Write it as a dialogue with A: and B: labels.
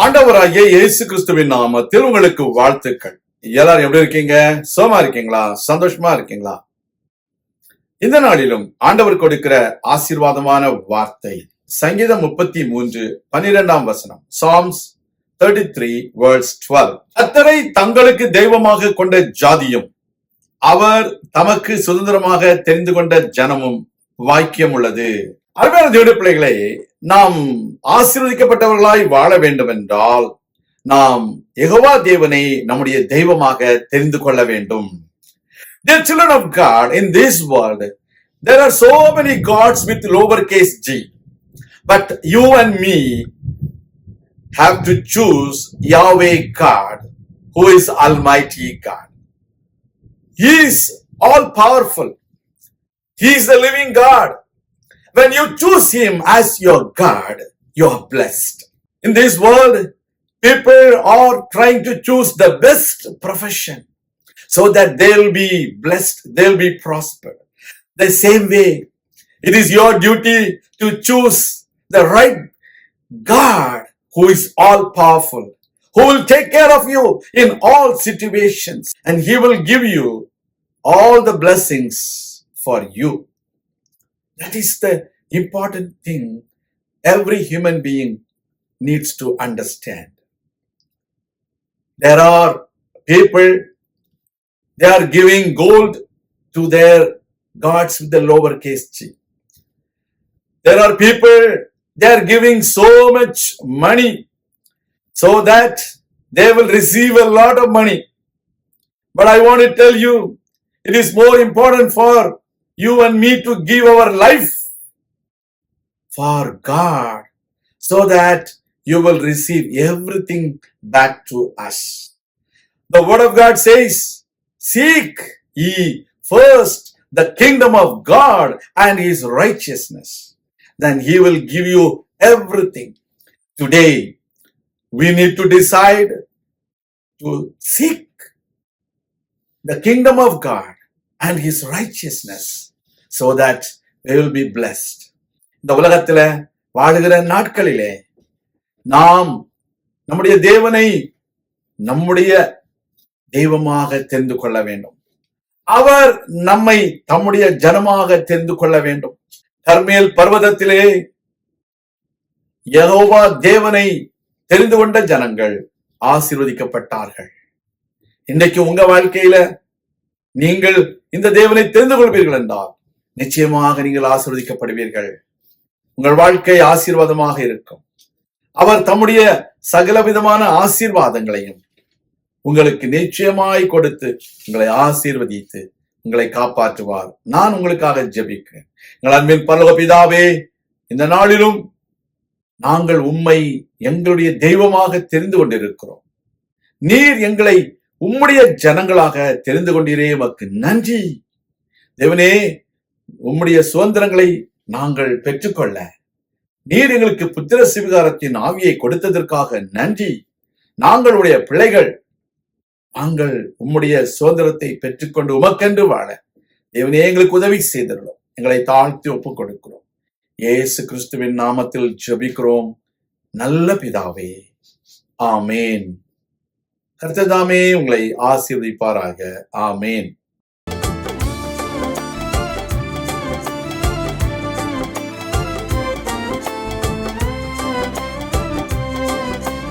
A: ஆண்டவராகிய இயேசு கிறிஸ்துவின் நாமத்தில் உங்களுக்கு வாழ்த்துக்கள். எல்லாரும் எப்படி இருக்கீங்க? சோமா இருக்கீங்களா? சந்தோஷமா இருக்கீங்களா? இந்த நாளிலும் ஆண்டவர் கொடுக்கிற ஆசீர்வாதமான வார்த்தை சங்கீதம் 33:12 Psalms 33:12. கர்த்தரை தங்களுக்கு தெய்வமாக கொண்ட ஜாதியும் அவர் தமக்கு சுதந்திரமாக தெரிந்து கொண்ட ஜனமும் வாக்கியம் உள்ளது. அருமையான தேவனுடைய பிள்ளைகளை, நாம் ஆசீர்வதிக்கப்பட்டவர்களாய் வாழ வேண்டும் என்றால் நாம் யெகோவா தேவனை நம்முடைய தெய்வமாக தெரிந்து கொள்ள வேண்டும். Dear children of God, in this world there are so many gods with lowercase g, but you and me have to choose Yahweh God, who is Almighty God. He is all powerful. He is the living God. When you choose him as your God, you are blessed. In this world, people are trying to choose the best profession so that they'll be blessed, they'll be prospered. The same way, it is your duty to choose the right God who is all powerful, who will take care of you in all situations, and he will give you all the blessings for you. That is the important thing every human being needs to understand. There are people, they are giving gold to their gods with the lowercase g. There are people, they are giving so much money so that they will receive a lot of money. But I want to tell you, it is more important for you and me to give our life for God so that you will receive everything back to us. The word of God says, seek ye first the kingdom of God and his righteousness. Then he will give you everything. Today, we need to decide to seek the kingdom of God and his righteousness so that we will be blessed. இந்த உலகத்துல வாழுகிற நாட்களிலே நாம் நம்முடைய தேவனை நம்முடைய தெய்வமாக தெரிந்து கொள்ள வேண்டும். அவர் நம்மை தம்முடைய ஜனமாக தெரிந்து கொள்ள வேண்டும். கர்மேல் பர்வதத்திலே யெகோவா தேவனை தெரிந்து கொண்ட ஜனங்கள் ஆசீர்வதிக்கப்பட்டார்கள். இன்றைக்கு உங்க வாழ்க்கையில நீங்கள் இந்த தேவனை தெரிந்து கொள்வீர்கள் என்றால் நிச்சயமாக நீங்கள் ஆசீர்வதிக்கப்படுவீர்கள். உங்கள் வாழ்க்கை ஆசீர்வாதமாக இருக்கும். அவர் தம்முடைய சகலவிதமான ஆசீர்வாதங்களையும் உங்களுக்கு நிச்சயமாய் கொடுத்து உங்களை ஆசீர்வதித்து உங்களை காப்பாற்றுவார். நான் உங்களுக்காக ஜெபிக்கிறேன். எங்கள் அன்பின் பரலோக பிதாவே, இந்த நாளிலும் நாங்கள் உம்மை எங்களுடைய தெய்வமாக தெரிந்து கொண்டிருக்கிறோம். நீர் எங்களை உம்முடைய ஜனங்களாக தெரிந்து கொண்டீரே, உமக்கு நன்றி. தேவனே, உம்முடைய சுதந்திரங்களை நாங்கள் பெற்றுக்கொள்ள நீர் எங்களுக்கு புத்திர சுவிகாரத்தின் ஆவியை கொடுத்ததற்காக நன்றி. நாங்களுடைய பிள்ளைகள், நாங்கள் உம்முடைய சுதந்திரத்தை பெற்றுக்கொண்டு உமக்கென்று வாழ தேவனே எங்களுக்கு உதவி செய்திருக்கிறோம். எங்களை தாழ்த்தி ஒப்புக் கொடுக்கிறோம். இயேசு கிறிஸ்துவின் நாமத்தில் ஜெபிக்கிறோம் நல்ல பிதாவே, ஆமேன். கர்த்தர் தாமே உங்களை ஆசீர்வதிப்பாராக. ஆமேன்.